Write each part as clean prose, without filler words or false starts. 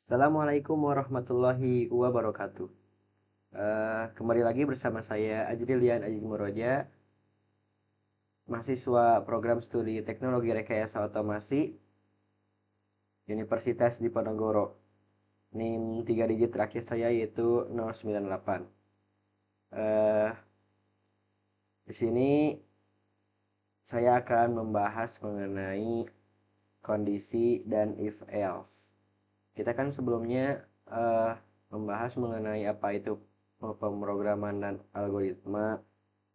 Assalamualaikum warahmatullahi wabarakatuh. Kembali lagi bersama saya Ajrilian Aji Muroja, mahasiswa program studi Teknologi Rekayasa Otomasi Universitas Diponegoro. NIM 3 digit terakhir saya yaitu 098. Eh, di sini saya akan membahas mengenai kondisi dan if else. Kita kan sebelumnya eh, membahas mengenai apa itu pemrograman dan algoritma,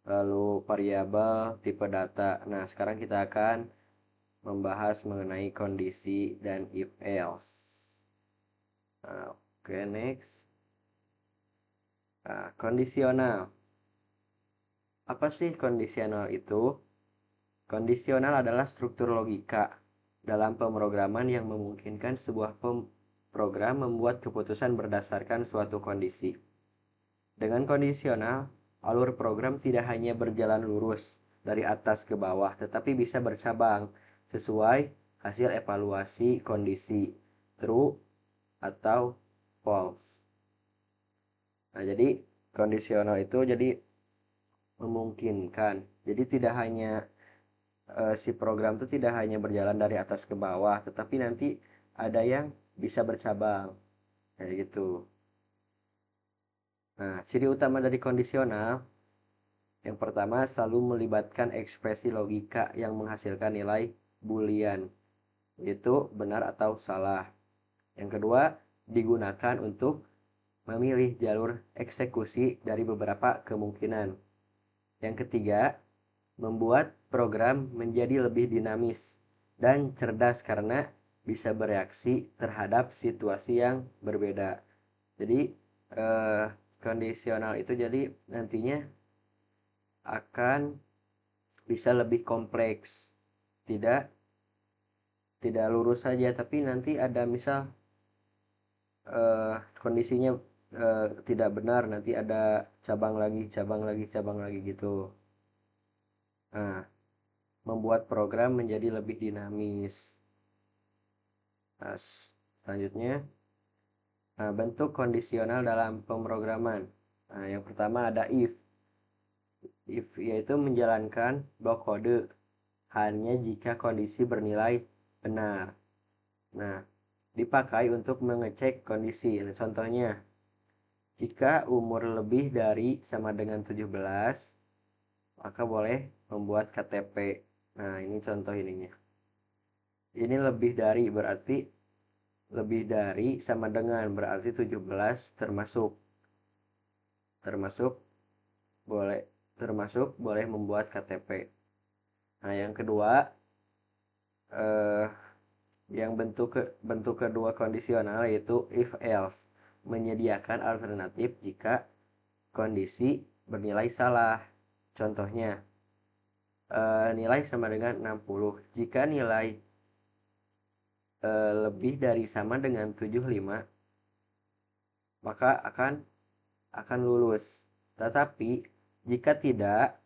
lalu variabel, tipe data. Nah, sekarang kita akan membahas mengenai kondisi dan if else. Oke, next. Kondisional. Apa sih kondisional itu? Kondisional adalah struktur logika dalam pemrograman yang memungkinkan sebuah program membuat keputusan berdasarkan suatu kondisi. Dengan kondisional, alur program tidak hanya berjalan lurus dari atas ke bawah, tetapi bisa bercabang sesuai hasil evaluasi kondisi true atau false. Nah, jadi kondisional itu jadi memungkinkan. Jadi tidak hanya si program itu tidak hanya berjalan dari atas ke bawah, tetapi nanti ada yang bisa bercabang kayak gitu. Nah, ciri utama dari kondisional yang pertama selalu melibatkan ekspresi logika yang menghasilkan nilai boolean, yaitu benar atau salah. Yang kedua, digunakan untuk memilih jalur eksekusi dari beberapa kemungkinan. Yang ketiga, membuat program menjadi lebih dinamis dan cerdas karena bisa bereaksi terhadap situasi yang berbeda. Jadi kondisional itu jadi nantinya akan bisa lebih kompleks, tidak tidak lurus saja, tapi nanti ada misal kondisinya tidak benar, nanti ada cabang lagi, cabang lagi, cabang lagi gitu. Nah, membuat program menjadi lebih dinamis. Nah, selanjutnya, bentuk kondisional dalam pemrograman. Nah, yang pertama ada if. If yaitu menjalankan blok kode hanya jika kondisi bernilai benar. Nah, dipakai untuk mengecek kondisi. Nah, contohnya, jika umur lebih dari sama dengan 17, maka boleh membuat KTP. Nah, ini contoh ininya. Ini lebih dari berarti lebih dari sama dengan berarti 17 termasuk termasuk boleh boleh membuat KTP. Nah, yang kedua eh, yang bentuk kedua kondisional yaitu if else, menyediakan alternatif jika kondisi bernilai salah. Contohnya, nilai sama dengan 60. Jika nilai lebih dari sama dengan 75, maka akan lulus. Tetapi jika tidak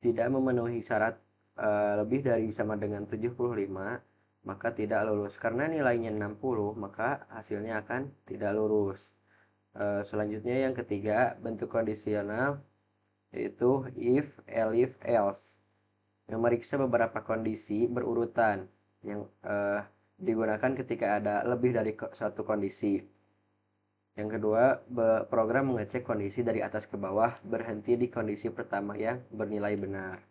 memenuhi syarat lebih dari sama dengan 75, maka tidak lulus. Karena nilainya 60, maka hasilnya akan tidak lurus. Selanjutnya yang ketiga, bentuk kondisional yaitu if, elif, else, memeriksa beberapa kondisi berurutan yang digunakan ketika ada lebih dari satu kondisi. Yang kedua, program mengecek kondisi dari atas ke bawah berhenti di kondisi pertama yang bernilai benar.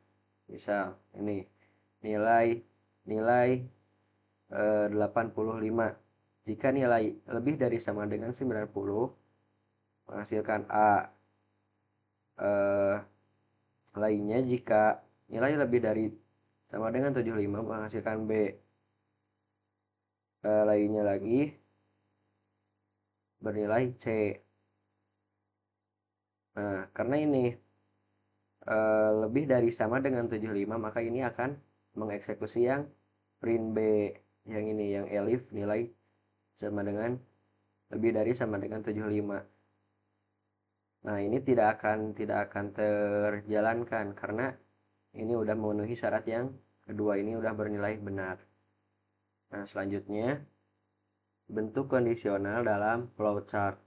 Misal ini nilai nilai 85. Jika nilai lebih dari sama dengan 90 menghasilkan A. Lainnya jika nilai lebih dari sama dengan 75 menghasilkan B. Lainnya lagi bernilai C. Nah, karena ini lebih dari sama dengan 75, maka ini akan mengeksekusi yang print B, yang ini, yang elif nilai sama dengan lebih dari sama dengan 75. Nah, ini tidak akan terjalankan karena ini udah memenuhi syarat yang kedua, ini udah bernilai benar. Nah, selanjutnya bentuk kondisional dalam flowchart.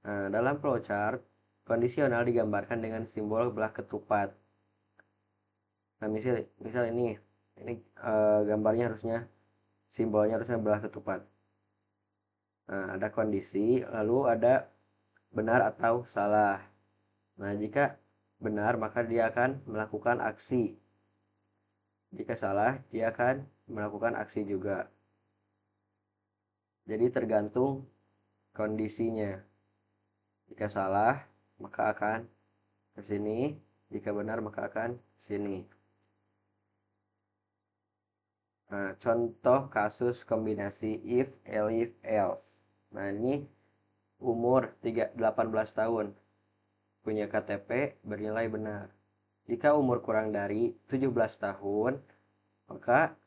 Nah, dalam flowchart, kondisional digambarkan dengan simbol belah ketupat. Nah, misal ini gambarnya harusnya simbolnya harusnya belah ketupat. Nah, ada kondisi, lalu ada benar atau salah. Nah, jika benar maka dia akan melakukan aksi. Jika salah, dia akan melakukan aksi juga. Jadi tergantung kondisinya. Jika salah, maka akan ke sini. Jika benar, maka akan ke sini. Nah, contoh kasus kombinasi if, elif, else. Nah, ini umur 18 tahun. Punya KTP bernilai benar. Jika umur kurang dari 17 tahun, maka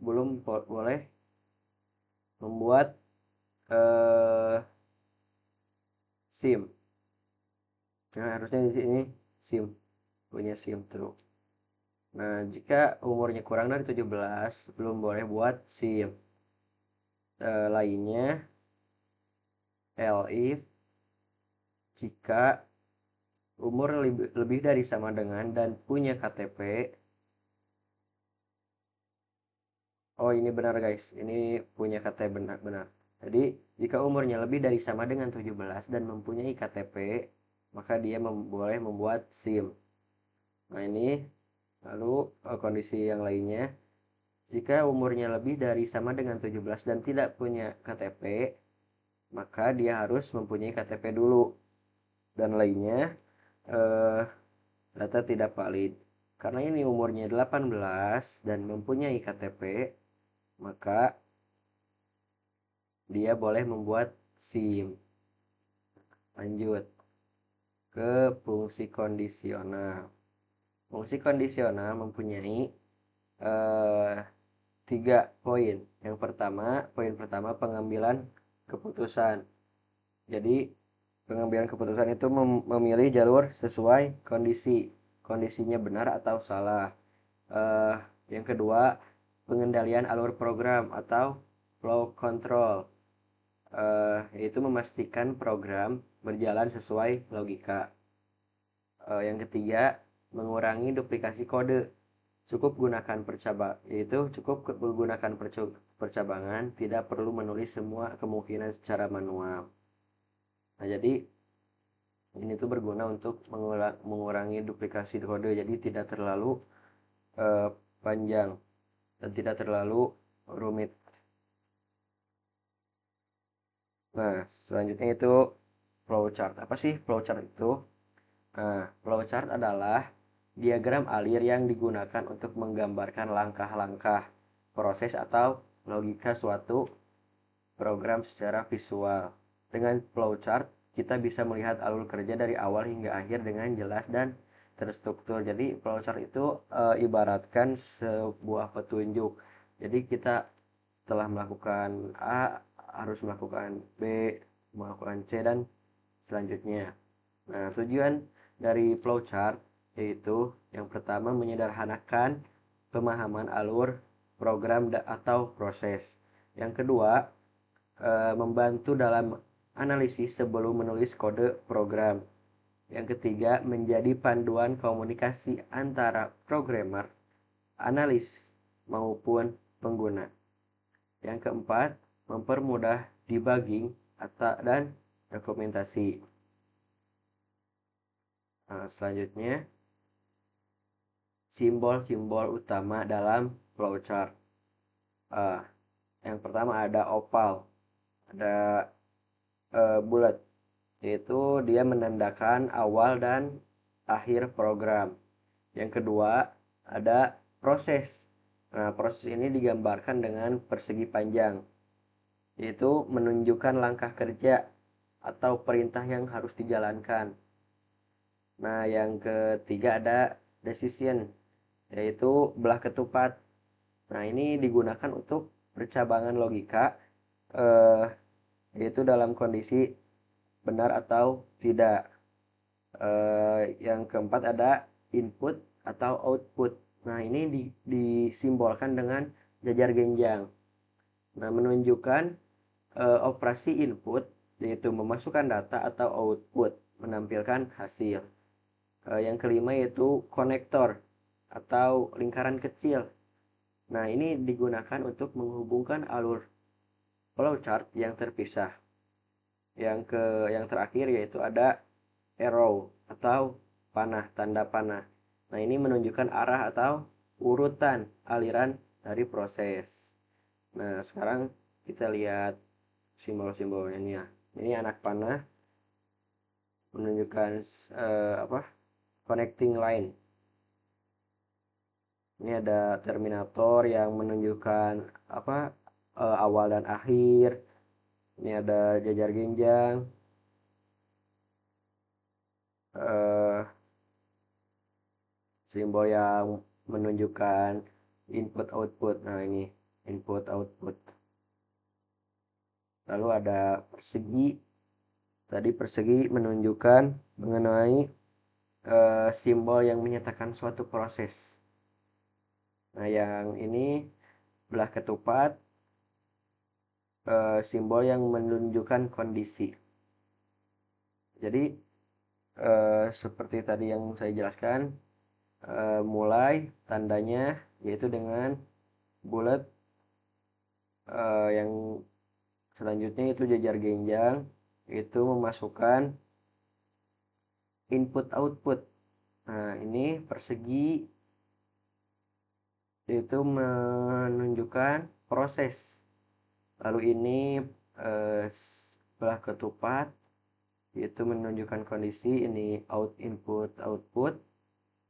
belum boleh membuat SIM. Nah, harusnya di sini SIM, punya SIM true. Nah, jika umurnya kurang dari 17, belum boleh buat SIM. Lainnya elif jika umur lebih dari sama dengan dan punya KTP. Oh, ini benar guys, ini punya KTP benar. Jadi jika umurnya lebih dari sama dengan 17 dan mempunyai KTP, maka dia boleh membuat SIM. Nah, ini lalu kondisi yang lainnya, jika umurnya lebih dari sama dengan 17 dan tidak punya KTP, maka dia harus mempunyai KTP dulu. Dan lainnya data tidak valid. Karena ini umurnya 18 dan mempunyai KTP, maka dia boleh membuat SIM. Lanjut ke fungsi kondisional. Fungsi kondisional mempunyai 3 poin. Yang pertama, poin pertama pengambilan keputusan. Jadi pengambilan keputusan itu memilih jalur sesuai kondisi. Kondisinya benar atau salah. Yang kedua, pengendalian alur program atau flow control. Yaitu memastikan program berjalan sesuai logika. Yang ketiga, mengurangi duplikasi kode. Cukup gunakan percabangan, tidak perlu menulis semua kemungkinan secara manual. Nah, jadi ini tuh berguna untuk mengurangi duplikasi kode, jadi tidak terlalu panjang dan tidak terlalu rumit. Nah, selanjutnya itu flowchart. Apa sih flowchart itu? Nah, flowchart adalah diagram alir yang digunakan untuk menggambarkan langkah-langkah proses atau logika suatu program secara visual. Dengan flowchart, kita bisa melihat alur kerja dari awal hingga akhir dengan jelas dan terstruktur. Jadi flowchart itu ibaratkan sebuah petunjuk. Jadi kita setelah melakukan A harus melakukan B, melakukan C dan selanjutnya. Nah, tujuan dari flowchart yaitu yang pertama menyederhanakan pemahaman alur program atau proses. Yang kedua, membantu dalam analisis sebelum menulis kode program. Yang ketiga, menjadi panduan komunikasi antara programmer, analis, maupun pengguna. Yang keempat, mempermudah debugging dan dokumentasi. Nah, selanjutnya, simbol-simbol utama dalam flowchart. Yang pertama ada opal, ada bulat, yaitu dia menandakan awal dan akhir program. Yang kedua ada proses. Nah, proses ini digambarkan dengan persegi panjang, yaitu menunjukkan langkah kerja atau perintah yang harus dijalankan. Nah, yang ketiga ada decision, yaitu belah ketupat. Nah, ini digunakan untuk percabangan logika, yaitu dalam kondisi benar atau tidak. Yang keempat ada input atau output. Nah, ini disimbolkan dengan jajar genjang. Nah, menunjukkan operasi input, yaitu memasukkan data, atau output, menampilkan hasil. Yang kelima yaitu konektor atau lingkaran kecil. Nah, ini digunakan untuk menghubungkan alur flowchart yang terpisah. Yang terakhir yaitu ada arrow atau panah, tanda panah. Nah, ini menunjukkan arah atau urutan aliran dari proses. Nah, sekarang kita lihat simbol-simbolnya nih ya. Ini anak panah menunjukkan connecting line. Ini ada terminator yang menunjukkan awal dan akhir. Ini ada jajar genjang. Simbol yang menunjukkan input output. Nah, ini input output. Lalu ada persegi. Tadi persegi menunjukkan mengenai simbol yang menyatakan suatu proses. Nah, yang ini belah ketupat, simbol yang menunjukkan kondisi. Jadi seperti tadi yang saya jelaskan, mulai tandanya yaitu dengan bulat, yang selanjutnya itu jajar genjang, itu memasukkan input output. Nah, ini persegi itu menunjukkan proses. Lalu ini belah ketupat itu menunjukkan kondisi. Ini input output.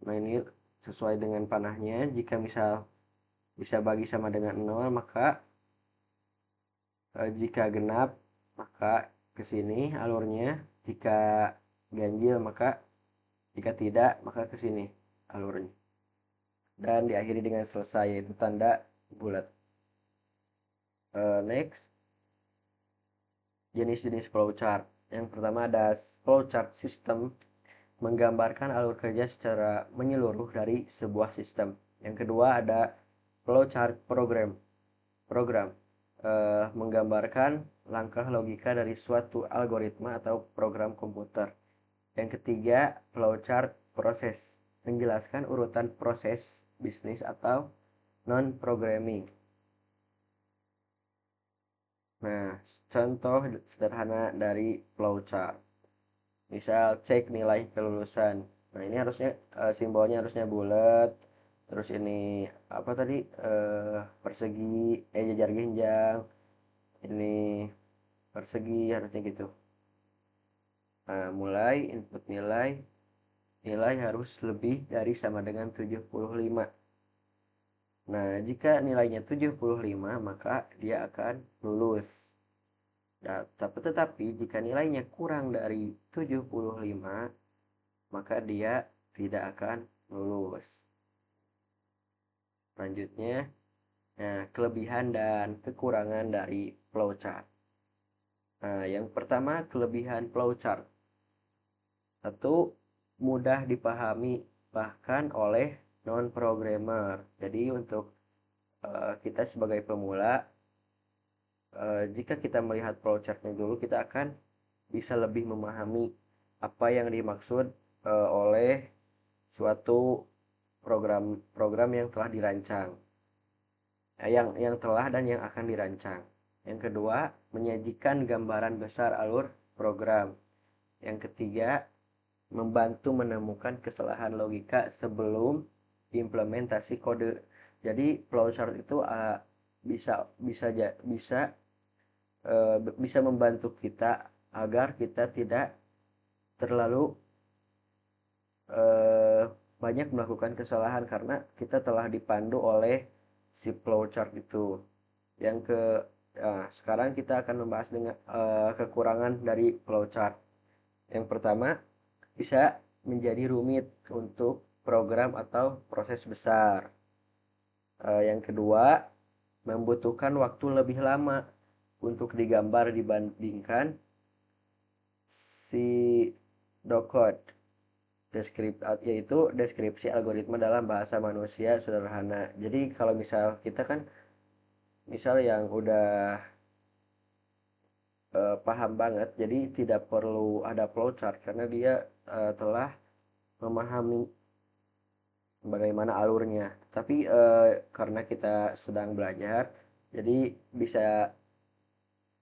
Nah, ini sesuai dengan panahnya. Jika misal bisa bagi sama dengan 0, maka jika genap maka ke sini alurnya, jika ganjil maka, jika tidak maka ke sini alurnya, dan diakhiri dengan selesai, yaitu tanda bulat. Next, jenis-jenis flowchart. Yang pertama ada flowchart system, menggambarkan alur kerja secara menyeluruh dari sebuah sistem. Yang kedua ada flowchart program, menggambarkan langkah logika dari suatu algoritma atau program komputer. Yang ketiga, flowchart proses, menjelaskan urutan proses bisnis atau non-programming. Nah, contoh sederhana dari flowchart. Misal cek nilai kelulusan. Nah, ini harusnya simbolnya harusnya bulat. Terus ini apa tadi? Persegi, jajar genjang. Ini persegi, harusnya gitu. Nah, mulai input nilai harus lebih dari sama dengan 75. Nah, jika nilainya 75, maka dia akan lulus. Nah, tetapi jika nilainya kurang dari 75, maka dia tidak akan lulus. Selanjutnya, nah, kelebihan dan kekurangan dari flowchart. Nah, yang pertama, kelebihan flowchart. Satu, mudah dipahami bahkan oleh non-programmer. Jadi untuk kita sebagai pemula, jika kita melihat flowchartnya dulu, kita akan bisa lebih memahami apa yang dimaksud oleh suatu program yang telah dirancang, yang telah dan yang akan dirancang. Yang kedua, menyajikan gambaran besar alur program. Yang ketiga, membantu menemukan kesalahan logika sebelum implementasi kode. Jadi flowchart itu bisa membantu kita agar kita tidak terlalu banyak melakukan kesalahan karena kita telah dipandu oleh si flowchart itu. Sekarang kita akan membahas dengan kekurangan dari flowchart. Yang pertama, bisa menjadi rumit untuk program atau proses besar. Yang kedua, membutuhkan waktu lebih lama untuk digambar dibandingkan si docode. yaitu deskripsi algoritma dalam bahasa manusia sederhana. Jadi kalau misal kita kan misal yang udah paham banget, jadi tidak perlu ada flowchart karena dia telah memahami bagaimana alurnya. Tapi karena kita sedang belajar, jadi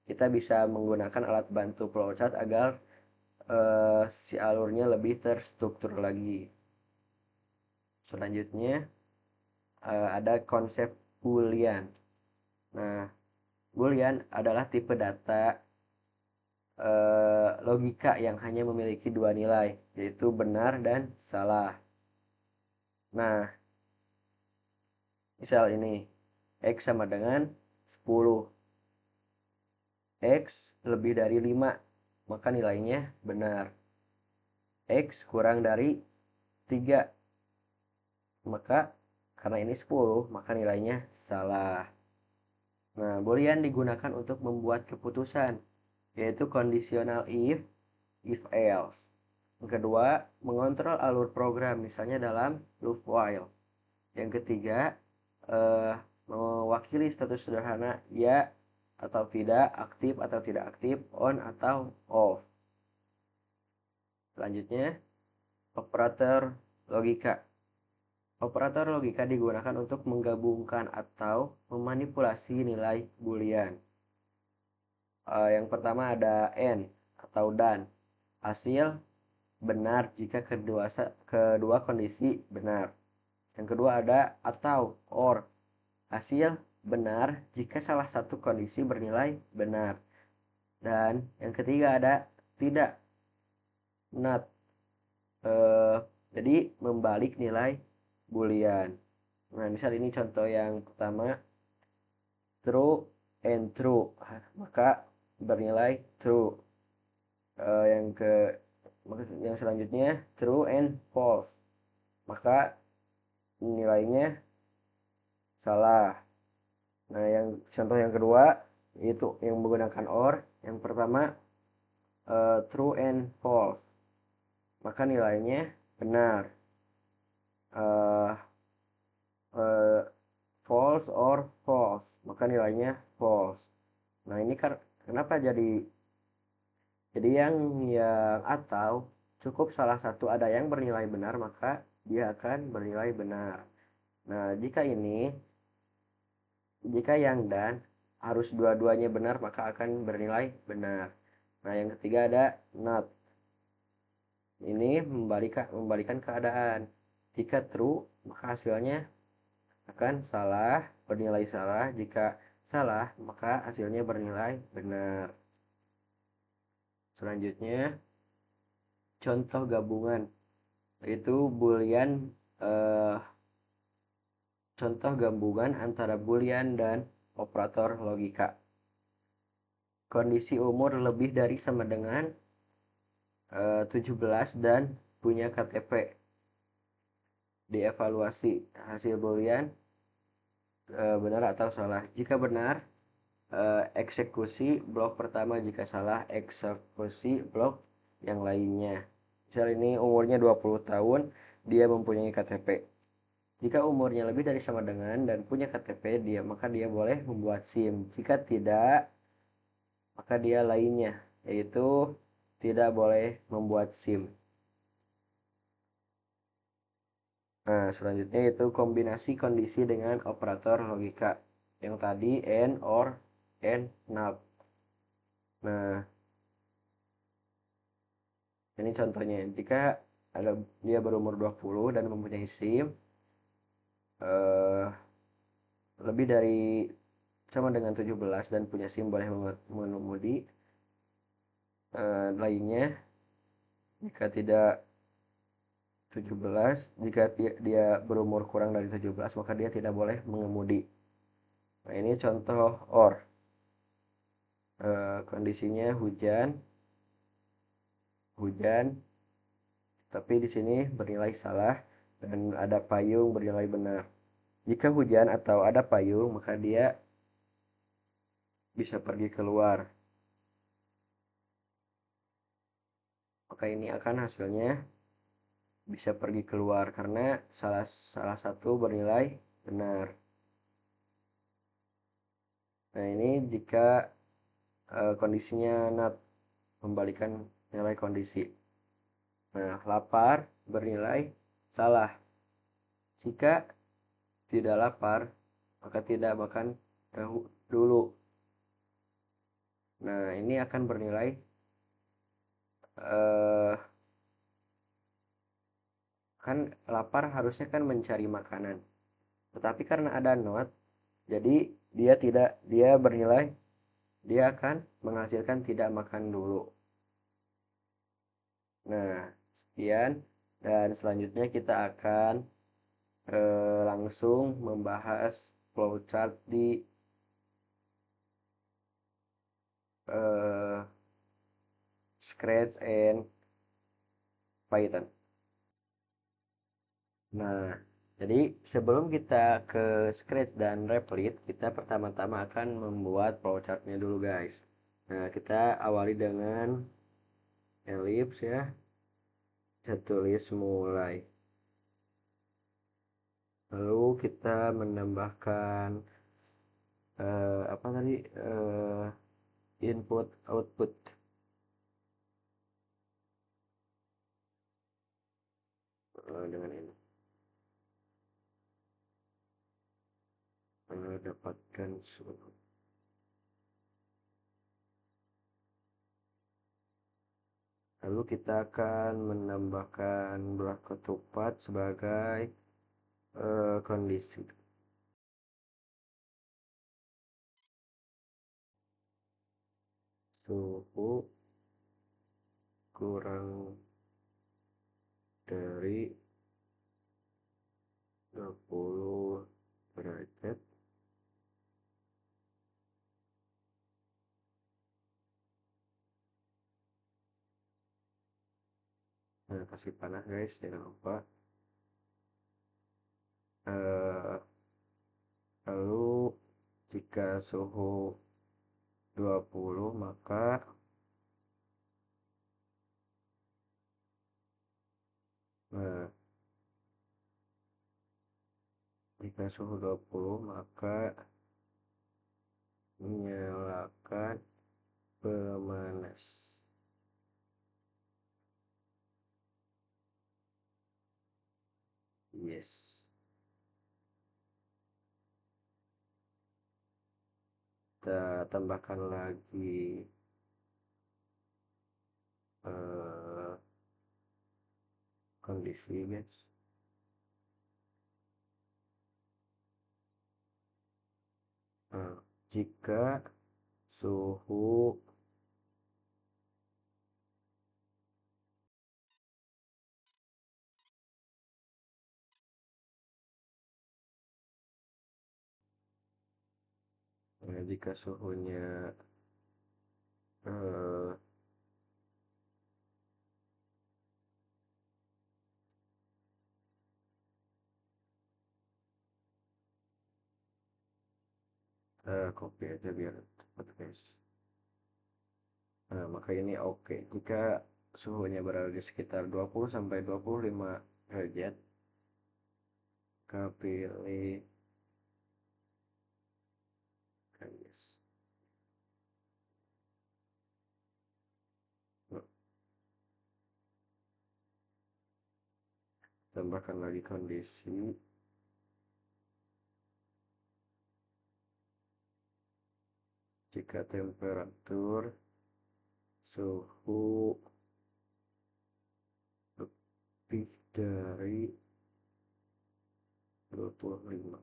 kita bisa menggunakan alat bantu flowchart agar si alurnya lebih terstruktur lagi. Selanjutnya ada konsep Boolean. Nah, Boolean adalah tipe data logika yang hanya memiliki dua nilai, yaitu benar dan salah. Nah, misal ini X sama dengan 10. X lebih dari 5, maka nilainya benar. X kurang dari 3, maka karena ini 10, maka nilainya salah. Nah, Boolean digunakan untuk membuat keputusan, yaitu conditional if else. Yang kedua, mengontrol alur program, misalnya dalam loop while. Yang ketiga, mewakili status sederhana ya atau tidak, aktif atau tidak aktif, on atau off. Selanjutnya, operator logika. Operator logika digunakan untuk menggabungkan atau memanipulasi nilai Boolean. Yang pertama ada and atau dan. Hasil benar jika kedua kondisi benar. Yang kedua ada atau or. Hasil benar jika salah satu kondisi bernilai benar. Dan yang ketiga ada tidak, not. Jadi membalik nilai Boolean. Nah, misal ini contoh yang pertama, true and true, maka bernilai true. Yang selanjutnya true and false, maka nilainya salah. Nah, yang contoh yang kedua itu yang menggunakan or. Yang pertama true and false, maka nilainya benar. uh, False or false, maka nilainya false. Nah, ini kan kenapa jadi yang atau cukup salah satu ada yang bernilai benar, maka dia akan bernilai benar. Nah, jika yang dan harus dua-duanya benar, maka akan bernilai benar. Nah, yang ketiga ada not. Ini membalikan keadaan. Jika true, maka hasilnya akan salah, bernilai salah. Jika salah, maka hasilnya bernilai benar. Selanjutnya, contoh gabungan, yaitu Boolean. Contoh gabungan antara Boolean dan operator logika. Kondisi umur lebih dari sama dengan 17 dan punya KTP. Dievaluasi hasil Boolean benar atau salah. Jika benar, eksekusi blok pertama, jika salah, eksekusi blok yang lainnya. Misal ini umurnya 20 tahun, dia mempunyai KTP. Jika umurnya lebih dari sama dengan dan punya KTP, maka dia boleh membuat SIM. Jika tidak, maka dia lainnya, yaitu tidak boleh membuat SIM. Nah, selanjutnya itu kombinasi kondisi dengan operator logika. Yang tadi and, or, and, not. Nah, ini contohnya. Jika dia berumur 20 dan mempunyai SIM lebih dari sama dengan 17 dan punya SIM boleh mengemudi. Lainnya, jika tidak 17, jika dia berumur kurang dari 17, maka dia tidak boleh mengemudi. Nah, ini contoh or. Kondisinya hujan, tapi di sini bernilai salah, dan ada payung bernilai benar. Jika hujan atau ada payung, maka dia bisa pergi keluar. Maka ini akan hasilnya bisa pergi keluar karena salah satu bernilai benar. Nah, ini jika kondisinya not, membalikan nilai kondisi. Nah, lapar bernilai salah. Jika tidak lapar, maka tidak makan dulu. Nah, ini akan bernilai eh, kan lapar harusnya kan mencari makanan. Tetapi karena ada not, jadi dia bernilai dia akan menghasilkan tidak makan dulu. Nah, sekian dan selanjutnya kita akan langsung membahas flowchart di eh, Scratch and Python. Nah, jadi sebelum kita ke Scratch dan Replit, kita pertama-tama akan membuat flowchartnya dulu guys. Nah, kita awali dengan ellipse ya. Saya tulis mulai. Lalu kita menambahkan apa tadi input output dengan ini mendapatkan suhu. Lalu kita akan menambahkan belah ketupat sebagai kondisi. Suhu kurang dari 20 derajat nah, kasih panas guys, jangan lupa. Lalu jika suhu 20 maka jika suhu 20 maka nyalakan pemanas. Yes. Kita tambahkan lagi kondisi guys. Nah, jika suhu jika suhunya copy aja biar cepat guys. Nah, maka ini oke. Jika suhunya berada di sekitar 20 sampai 25 derajat, kita pilih guys. Nah, tambahkan lagi kondisi jika temperatur suhu lebih dari 25.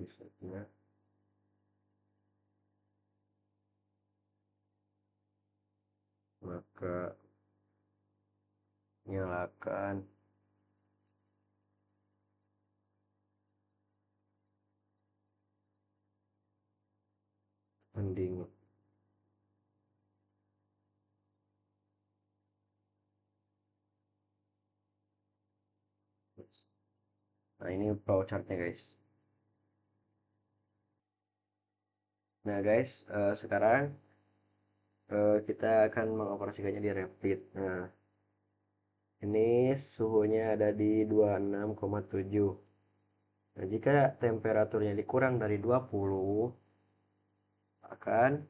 Misalnya maka nyalakan pendingin. Nah, ini flowchartnya guys. Nah guys, sekarang kita akan mengoperasikannya di rapid. Nah, ini suhunya ada di 26,7. Nah, jika temperaturnya dikurang dari 20, akan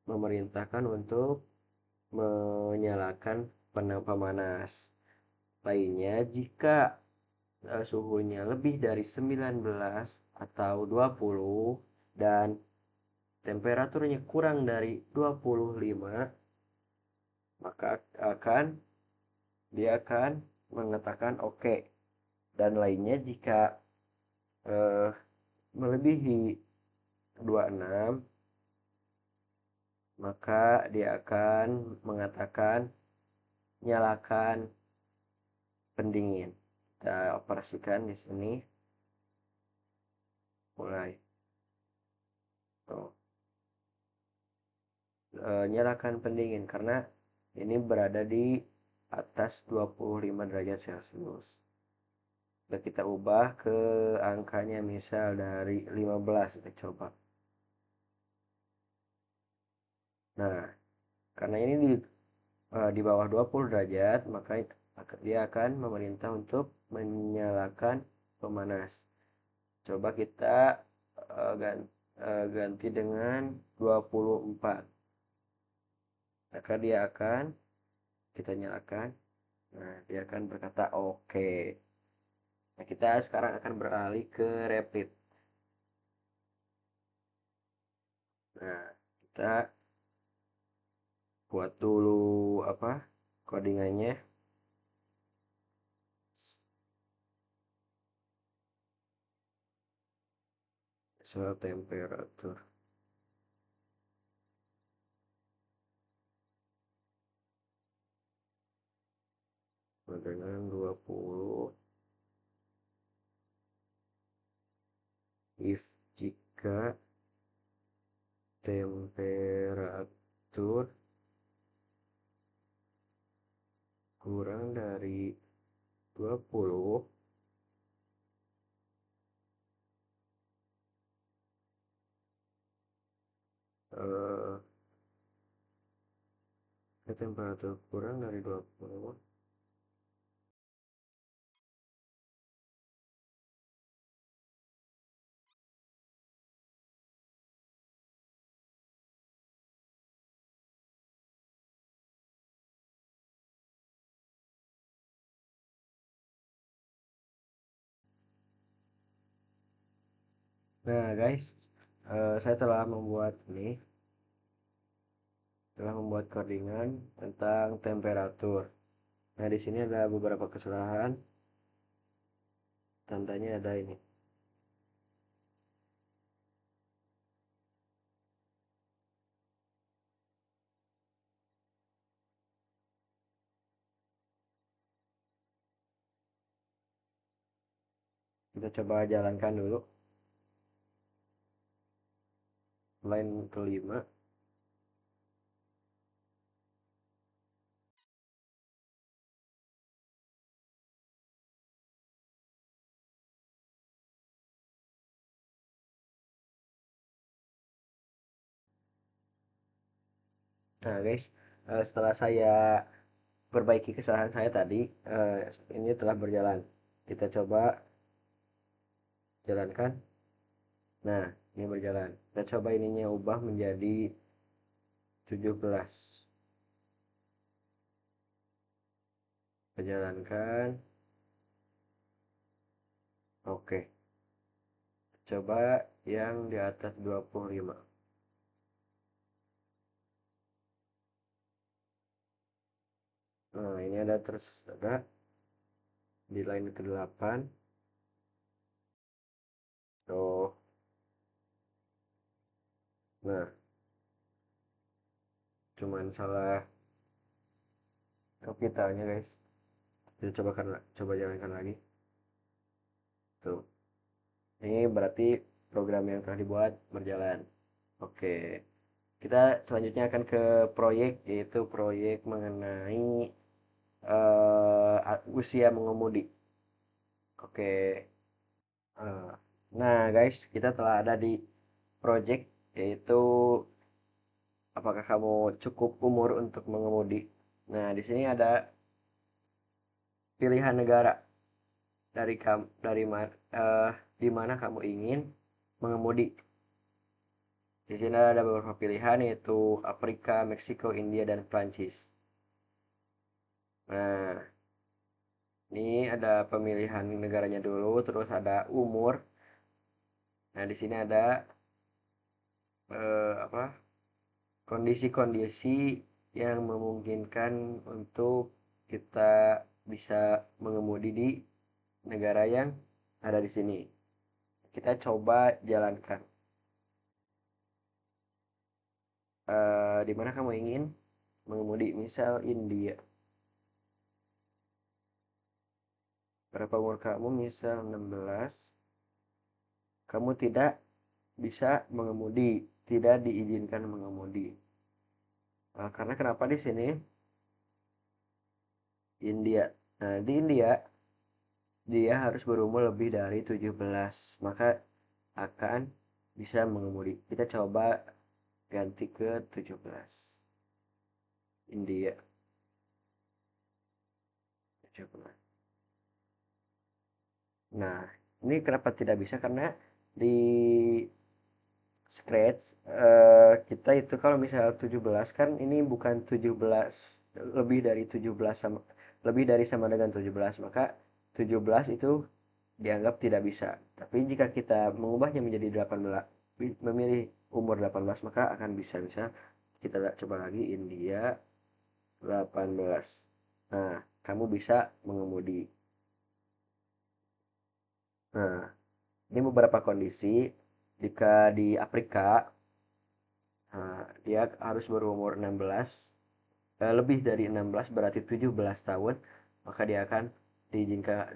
memerintahkan untuk menyalakan pemanas. Lainnya, jika suhunya lebih dari 19 atau 20 dan temperaturnya kurang dari 25, maka dia akan mengatakan oke. Dan lainnya, jika eh, melebihi 26, maka dia akan mengatakan nyalakan pendingin. Kita operasikan di sini. Mulai. Tuh. Nyalakan pendingin karena ini berada di atas 25 derajat Celcius. Nah, kita ubah ke angkanya misal dari 15, kita coba. Nah, karena ini di bawah 20 derajat, maka dia akan memerintah untuk menyalakan pemanas. Coba kita ganti dengan 24. Maka dia akan kita nyalakan. Nah, dia akan berkata oke. Nah, kita sekarang akan beralih ke rapid. Nah, kita buat dulu apa codingannya. Soal temperatur dengan 20, if jika temperatur kurang dari 20, eh, temperatur kurang dari 20. Nah guys, saya telah membuat codingan tentang temperatur. Nah, di sini ada beberapa kesalahan. Tandanya ada ini. Kita coba jalankan dulu. Line kelima. Nah guys, setelah saya perbaiki kesalahan saya tadi, ini telah berjalan. Kita coba jalankan. Nah, ini berjalan. Kita coba ininya ubah menjadi 17. Kita jalankan. Oke. Coba yang di atas 25. Nah, ini ada di line ke-8. Oh, nah, cuman salah kapitalnya guys. Kita coba jalankan lagi. Tuh. Ini berarti program yang telah dibuat berjalan. Oke, kita selanjutnya akan ke proyek, yaitu proyek mengenai usia mengemudi. Oke. eh, nah guys, kita telah ada di proyek, yaitu apakah kamu cukup umur untuk mengemudi. Nah, di sini ada pilihan negara dari kamu, di mana kamu ingin mengemudi. Di sini ada beberapa pilihan, yaitu Afrika, Meksiko, India, dan Prancis. Nah, ini ada pemilihan negaranya dulu, terus ada umur. Nah, di sini ada apa? Kondisi-kondisi yang memungkinkan untuk kita bisa mengemudi di negara yang ada di sini. Kita coba jalankan. Di mana kamu ingin mengemudi? Misal India. Berapa umur kamu? Misal 16. Kamu tidak bisa mengemudi, tidak diizinkan mengemudi. Karena kenapa di sini India? Nah, di India dia harus berumur lebih dari 17, maka akan bisa mengemudi. Kita coba ganti ke 17. India 17. Nah, ini kenapa tidak bisa? Karena di Scratch kita itu kalau misal 17 kan ini bukan 17, lebih dari 17 sama lebih dari sama dengan 17, maka 17 itu dianggap tidak bisa. Tapi jika kita mengubahnya menjadi 18, memilih umur 18, maka akan bisa. Bisa kita coba lagi India 18. Nah, kamu bisa mengemudi. Nah, ini beberapa kondisi. Jika di Afrika, dia harus berumur 16, lebih dari 16 berarti 17 tahun, maka dia akan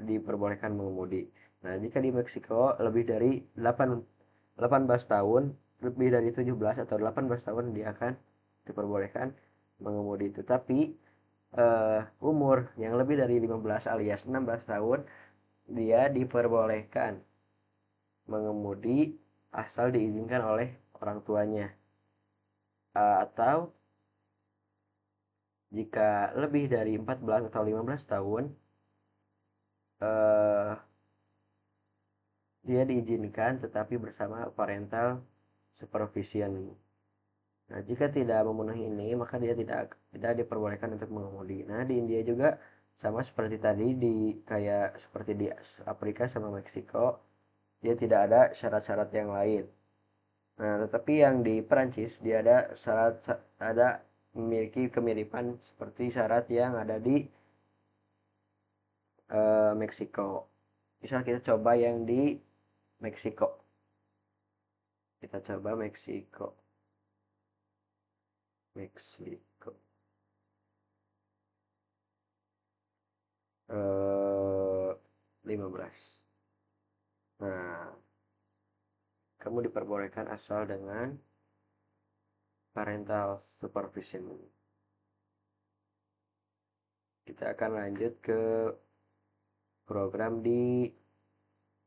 diperbolehkan mengemudi. Nah, jika di Meksiko lebih dari 18 tahun, lebih dari 17 atau 18 tahun, dia akan diperbolehkan mengemudi. Tetapi umur yang lebih dari 15 alias 16 tahun, dia diperbolehkan mengemudi asal diizinkan oleh orang tuanya. Atau jika lebih dari 14 atau 15 tahun, eh, dia diizinkan tetapi bersama parental supervision. Nah, jika tidak memenuhi ini, maka dia tidak diperbolehkan untuk mengemudi. Nah, di India juga sama seperti tadi, kayak seperti di Afrika sama Meksiko, dia tidak ada syarat-syarat yang lain. Nah, tetapi yang di Perancis dia ada ada memiliki kemiripan seperti syarat yang ada di Meksiko. Misal kita coba yang di Meksiko. Kita coba Meksiko. Meksiko. 15. Nah, kamu diperbolehkan asal dengan parental supervision. Kita akan lanjut ke program di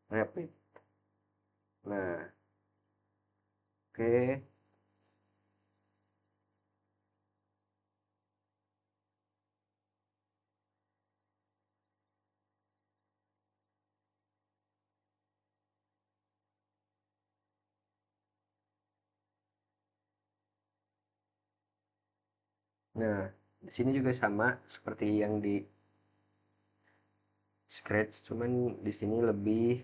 Rapid. Nah, oke. Nah, di sini juga sama seperti yang di Scratch, cuman di sini lebih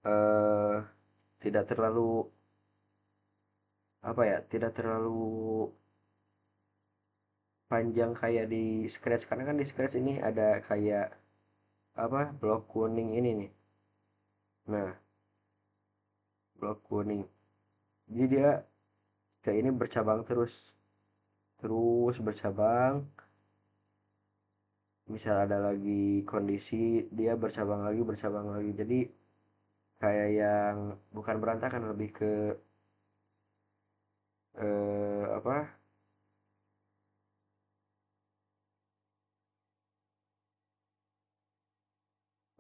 eh tidak terlalu apa ya, tidak terlalu panjang kayak di Scratch, karena kan di Scratch ini ada kayak apa, blok kuning ini nih. Nah, blok kuning. Jadi dia kayak ini bercabang terus, terus bercabang. Misal ada lagi kondisi, dia bercabang lagi, bercabang lagi. Jadi kayak yang bukan berantakan, lebih ke apa,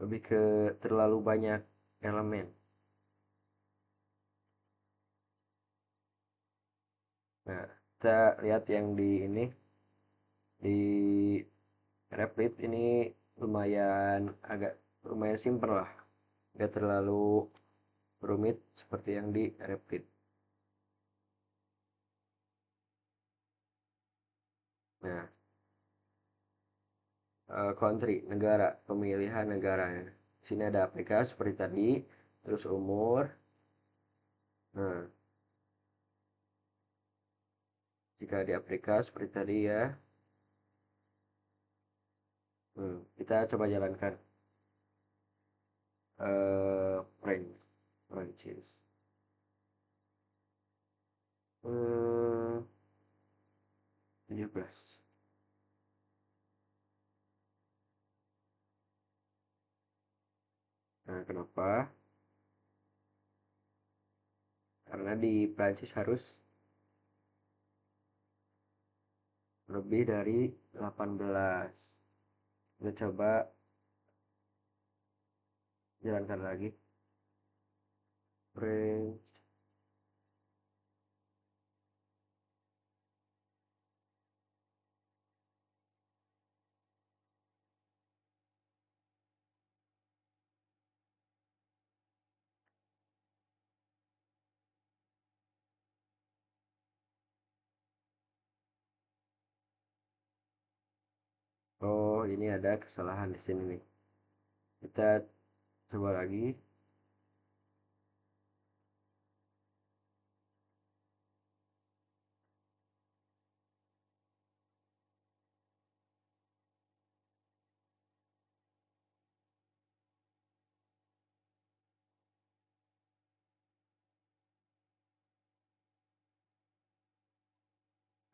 lebih ke terlalu banyak elemen. Nah, kita lihat yang di ini, di Replit ini lumayan simpel lah, nggak terlalu rumit seperti yang di Replit. Nah, country, negara, pemilihan negaranya. Di sini ada Afrika seperti tadi, terus umur. Nah, jika di Afrika seperti tadi ya, kita coba jalankan. French, Prancis. Eh, 17. Nah, kenapa? Karena di Prancis harus lebih dari 18. Kita coba jalankan lagi. French. Oh, ini ada kesalahan di sini nih. Kita coba lagi.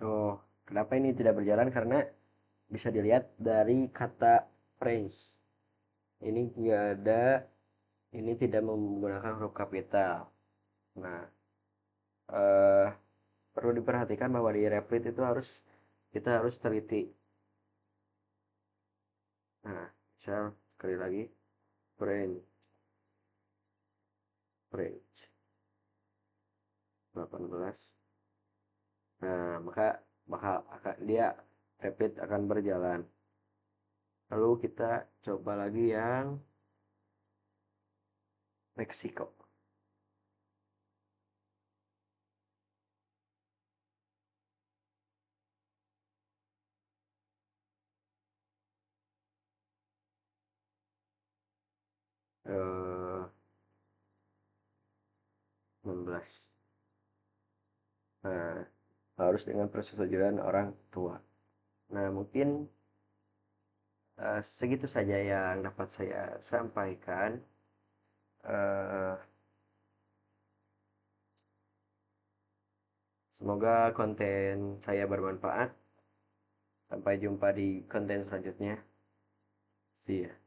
Oh, kenapa ini tidak berjalan? Karena bisa dilihat dari kata French. Ini nggak ada, ini tidak menggunakan huruf kapital. Nah, eh, perlu diperhatikan bahwa di replit itu kita harus teliti. Nah, misal sekali lagi, French, French 18. Nah, maka bakal dia replit akan berjalan. Lalu kita coba lagi yang Meksiko. Eh, 16. Nah, harus dengan persetujuan orang tua. Nah, mungkin segitu saja yang dapat saya sampaikan. Eh, Semoga konten saya bermanfaat. Sampai jumpa di konten selanjutnya. See ya.